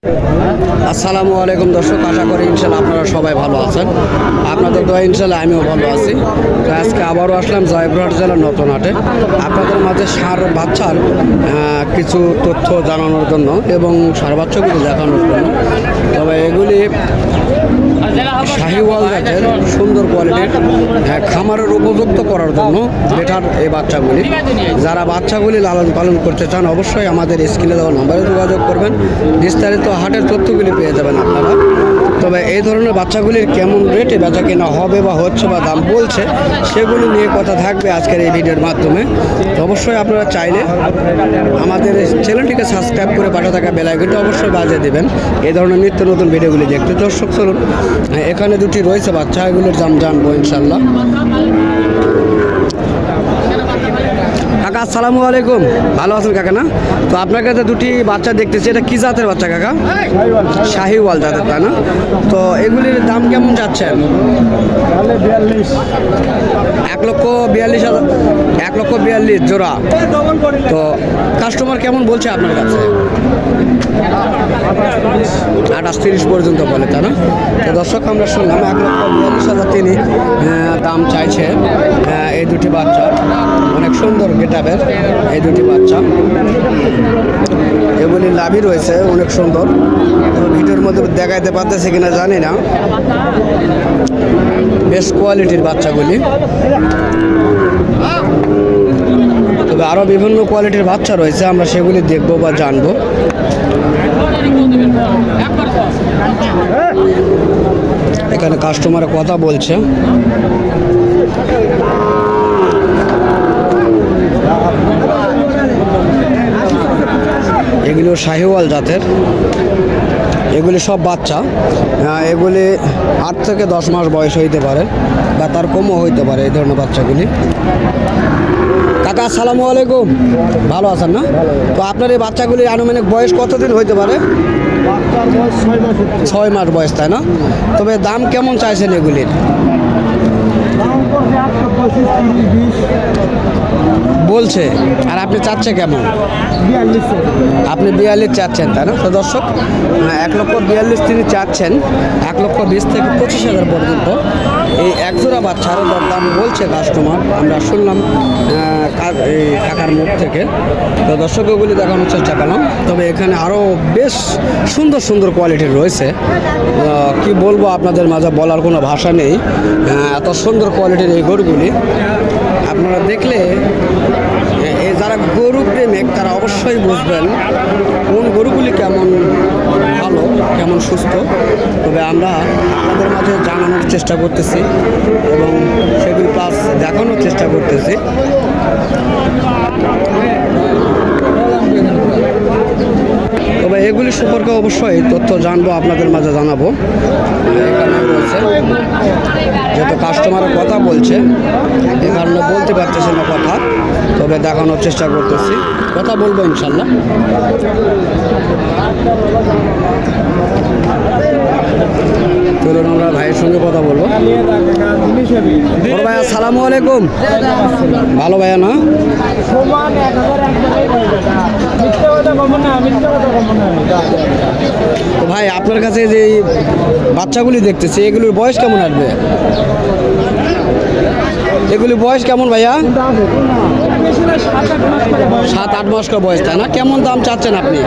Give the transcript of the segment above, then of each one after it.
আসসালামু আলাইকুম দর্শক, আশা করি ইনশাল্লাহ আপনারা সবাই ভালো আছেন। আপনাদের দোয়া ইনশাল্লাহ আমিও ভালো আছি। তো আজকে আবারও আসলাম জয়পুরহাট জেলার নতুন হাটে আপনাদের মাঝে ষাঁড় বাচ্চার কিছু তথ্য জানানোর জন্য এবং ষাঁড় বাচ্চাগুলি দেখানোর জন্য। তবে এগুলি শাহিওয়াল জাতের সুন্দর কোয়ালিটির খামারের উপযুক্ত করার জন্য বেটার এই বাচ্চাগুলি। যারা বাচ্চাগুলি লালন পালন করতে চান অবশ্যই আমাদের স্ক্রিনে দেওয়া নম্বরে যোগাযোগ করবেন। বিস্তারিত হাটের তথ্যগুলি পেয়ে যাবেন আপনারা। তবে এই ধরনের বাচ্চাগুলির কেমন রেটে বেচা কেনা হবে বা হচ্ছে বা দাম বলছে সেগুলি নিয়ে কথা থাকবে আজকের এই ভিডিওর মাধ্যমে। তো অবশ্যই আপনারা চাইলে আমাদের চ্যানেলটিকে সাবস্ক্রাইব করে পাশে থাকা বেল আইকনটি অবশ্যই বাজিয়ে দেবেন এই ধরনের নিত্য নতুন ভিডিওগুলি দেখতে। দর্শক চলুন, এখানে দুটি রয়েছে বাচ্চা, এগুলোর দাম জানবো ইনশাল্লাহ। কাকা আসসালামু আলাইকুম, ভালো আছেন কাকা? না, তো আপনার কাছে দুটি বাচ্চা দেখতেছি, এটা কি জাতের বাচ্চা কাকা? শাহিওয়াল জাতের, তাই না? তো এগুলির দাম কেমন যাচ্ছেন? 1,42,000, 1,42,000 জোড়া। তো কাস্টমার কেমন বলছে আপনার কাছে? 28-30 পর্যন্ত বলে, তাই না? তো দর্শক আমরা শুনলাম 1,42,000 তিনি দাম চাইছে এই দুটি বাচ্চা। অনেক সুন্দর গেটাবের এই দুটি বাচ্চা, এগুলি লাভই রয়েছে অনেক সুন্দর। ভিডিওর মধ্যে দেখাইতে পারতেছে কিনা জানি না, বেশ কোয়ালিটির বাচ্চাগুলি। তবে আরও বিভিন্ন কোয়ালিটির বাচ্চা রয়েছে, আমরা সেগুলি দেখবো বা জানবো। এখানে কাস্টমার কথা বলছে। এগুলো শাহিওয়াল জাতের, এগুলি সব বাচ্চা। এগুলি 8 থেকে 10 মাস বয়স হইতে পারে বা তার কমও হইতে পারে এই ধরনের বাচ্চাগুলি। কাকা আসসালামু আলাইকুম, ভালো আছেন না? তো আপনার এই বাচ্চাগুলির আনুমানিক বয়স কতদিন হইতে পারে? 6 মাস বয়স, তাই না? তবে দাম কেমন চাইছেন এগুলির? বলছে, আর আপনি চাচ্ছে কেমন? আপনি 42 চাচ্ছেন, তাই না? তো দর্শক 1,42,000 তিনি চাচ্ছেন, 1,20,000 থেকে 25,000 পর্যন্ত এই একজোড়া বাচ্চার দাম বলছে কাস্টমার। আমরা শুনলাম এই কাকার মুখ থেকে। তো দর্শক ওগুলি দেখানোর চেষ্টা করলাম। তবে এখানে আরও বেশ সুন্দর সুন্দর কোয়ালিটির রয়েছে, কি বলবো আপনাদের মাঝে বলার কোনো ভাষা নেই। এত সুন্দর কোয়ালিটির এই গরুগুলি আপনারা দেখলে যারা গরু প্রেমিক তারা অবশ্যই বুঝবেন কোন গরুগুলি কেমন ভালো, কেমন সুস্থ। তবে আমরা আপনাদের মাঝে জানানোর চেষ্টা করতেছি এবং সেগুলি প্লাস দেখানোর চেষ্টা করতেছি। তবে এগুলি সম্পর্কে অবশ্যই তথ্য জানবো, আপনাদের মাঝে জানাবো। এখানে রয়েছে, যেহেতু কাস্টমারের কথা বলছে এ কারণে বলতে পারতেছে না কথা, তবে দেখানোর চেষ্টা করতেছি, কথা বলবো ইনশাল্লাহ। চলুন আমরা ভাইয়ের সঙ্গে কথা বলবো। ভাই আসসালামু আলাইকুম, ভালো ভাইয়া না? তো ভাই আপনার কাছে যে বাচ্চাগুলি দেখতেছি এগুলোর বয়স কেমন আসবে? এগুলি বয়স কেমন ভাইয়া? 7-8 মাস করে বয়স, তাই না? কেমন দাম চাচ্ছেন আপনি?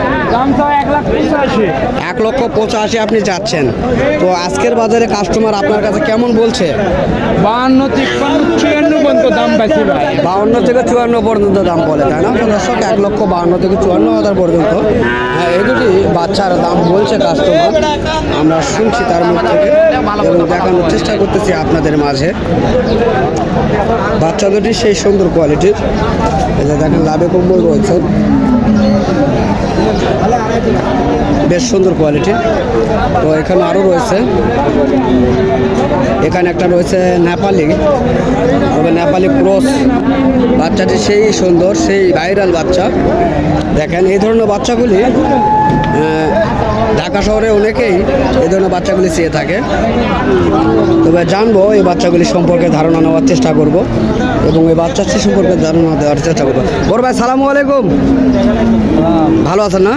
1,85,000 আপনি চাচ্ছেন। তো আজকের বাজারে কাস্টমার আপনার কাছে কেমন বলছে? 52, 53, 54 পর্যন্ত দাম পাচ্ছি ভাই। 52 থেকে 54 পর্যন্ত দাম বলে, তাই না? তো দর্শক 1,52,000 থেকে 54,000 পর্যন্ত এই দুটি বাচ্চার দাম বলছে কাস্টমার। আমরা শুনছি তার মুখ থেকে এবং দেখানোর চেষ্টা করতেছি আপনাদের মাঝে। বাচ্চা দুটি সেই সুন্দর কোয়ালিটির, এই যে দেখেন লাভে কম্বল রয়েছে, বেশ সুন্দর কোয়ালিটির। তো এখানে আরও রয়েছে, এখানে একটা রয়েছে নেপালি, তবে নেপালি ক্রস বাচ্চাটি সেই সুন্দর, সেই ভাইরাল বাচ্চা। দেখেন এই ধরনের বাচ্চাগুলি ঢাকা শহরে অনেকেই এই ধরনের বাচ্চাগুলি চেয়ে থাকে। তবে জানবো এই বাচ্চাগুলি সম্পর্কে ধারণা নেওয়ার চেষ্টা করব এবং এই বাচ্চাটি সম্পর্কে ধারণা দেওয়ার চেষ্টা করবো। বড় ভাই সালামু আলাইকুম, ভালো আছেন না?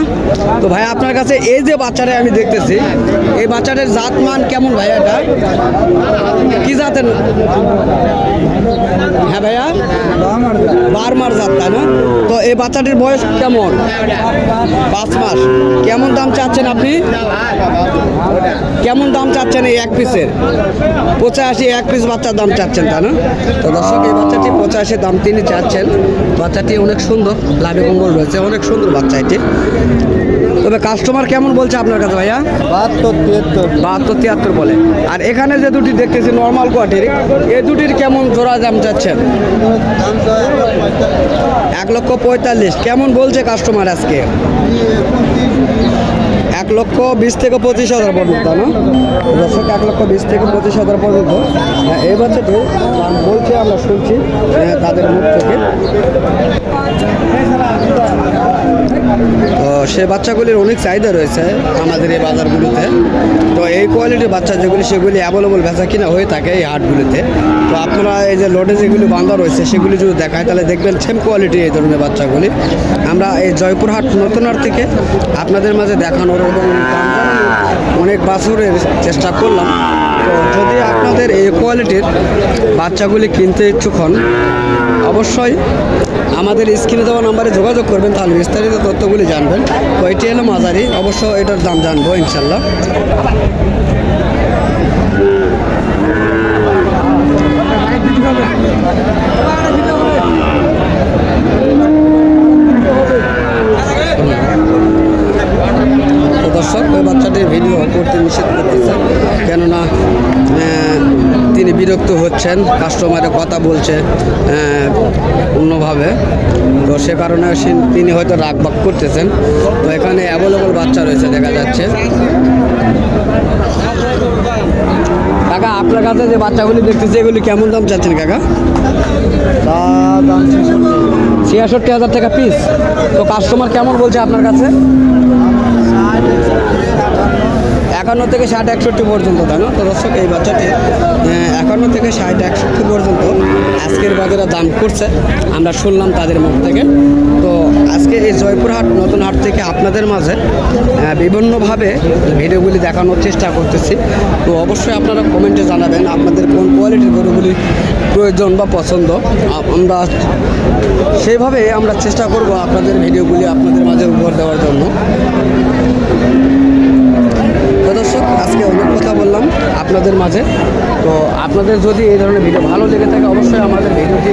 তো ভাই আপনার কাছে এই যে বাচ্চাটা আমি দেখতেছি, এই বাচ্চাটার জাত মান কেমন ভাইয়া? এটা কি জাতের? হ্যাঁ ভাইয়া, বার্মার জাত, তাই না? তো এই বাচ্চাটির বয়স কেমন? 5 মাস। কেমন দাম চাচ্ছেন আপনি? কেমন দাম চাচ্ছেন এই এক পিসের? 85 এক পিস বাচ্চার দাম চাচ্ছেন, তাই না? তো দর্শক এই বাচ্চাটি 85 দাম তিনি চাচ্ছেন। বাচ্চাটি অনেক সুন্দর, লাভে কম্বল রয়েছে, অনেক সুন্দর বাচ্চা এটি। তবে কাস্টমার কেমন বলছে আপনার কাছে ভাইয়া? 72-73 বলে। আর এখানে যে দুটি দেখতেছি নর্মাল কোয়ালিটির, এই দুটির কেমন জোড়া দাম চাচ্ছেন? 1,45,000। কেমন বলছে কাস্টমার আজকে? 1,20,000 থেকে 25,000 পর্যন্ত, না দর্শক? 1,20,000 থেকে 25,000 পর্যন্ত এই বাচ্চাটি দাম বলছে, আমরা শুনছি তাদের মুখ থেকে। তো সে বাচ্চাগুলির অনেক চাহিদা রয়েছে আমাদের এই বাজারগুলোতে। তো এই কোয়ালিটির বাচ্চা যেগুলি, সেগুলি অ্যাভেলেবল বেচা কিনা হয়ে থাকে এই হাটগুলিতে। তো আপনারা এই যে লোডে যেগুলি বাঁধা রয়েছে সেগুলি যদি দেখায় তাহলে দেখবেন সেম কোয়ালিটি এই ধরনের বাচ্চাগুলি। আমরা এই জয়পুরহাট নতুন হাট থেকে আপনাদের মাঝে দেখানোর এবং দাম জানানোর অনেক বছরের চেষ্টা করলাম। তো যদি আপনাদের এই কোয়ালিটির বাচ্চাগুলি কিনতে ইচ্ছুক হন, অবশ্যই আমাদের স্ক্রিনে দেওয়া নাম্বারে যোগাযোগ করবেন, তাহলে বিস্তারিত তথ্যগুলি জানবেন। তো এটি হলো মাঝারি, অবশ্য এটার দাম জানবো ইনশাল্লাহ। তো দর্শক, ওই বাচ্চাটির ভিডিও করতে নিষেধ করতেছে, কেননা তিনি বিরক্ত হচ্ছেন, কাস্টমারের কথা বলছে অন্যভাবে। তো সে কারণে তিনি হয়তো রাগবাগ করতেছেন। তো এখানে অ্যাভেলেবল বাচ্চা রয়েছে দেখা যাচ্ছে। কাকা, আপনার কাছে যে বাচ্চাগুলি দেখতেছি এগুলি কেমন দাম চাচ্ছেন কাকা? দাম 66,000 টাকা পিস। তো কাস্টমার কেমন বলছে আপনার কাছে? 51 থেকে 60-61 পর্যন্ত, তাই না? তো দর্শক এই বাচ্চাটি 51 থেকে 60-61 পর্যন্ত আজকের বাজারে দাম করছে, আমরা শুনলাম তাদের মুখ থেকে। তো আজকে এই জয়পুরহাট নতুন হাট থেকে আপনাদের মাঝে বিভিন্নভাবে ভিডিওগুলি দেখানোর চেষ্টা করতেছি। তো অবশ্যই আপনারা কমেন্টে জানাবেন আপনাদের কোন কোয়ালিটির গরুগুলি প্রয়োজন বা পছন্দ। আমরা সেইভাবে আমরা চেষ্টা করব আপনাদের ভিডিওগুলি আপনাদের মাঝে উপহার দেওয়ার জন্য। তো দর্শক, আজকে অনেক কথা বললাম আপনাদের মাঝে। তো আপনাদের যদি এই ধরনের ভিডিও ভালো লেগে থাকে, অবশ্যই আমাদের ভিডিওটি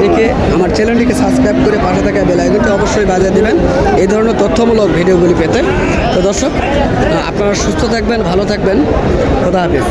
দেখে আমার চ্যানেলটিকে সাবস্ক্রাইব করে পাশে থাকা বেল আইকনটি অবশ্যই বাজিয়ে দেবেন এই ধরনের তথ্যমূলক ভিডিওগুলি পেতে। তো দর্শক, আপনারা সুস্থ থাকবেন, ভালো থাকবেন। খোদা হাফেজ।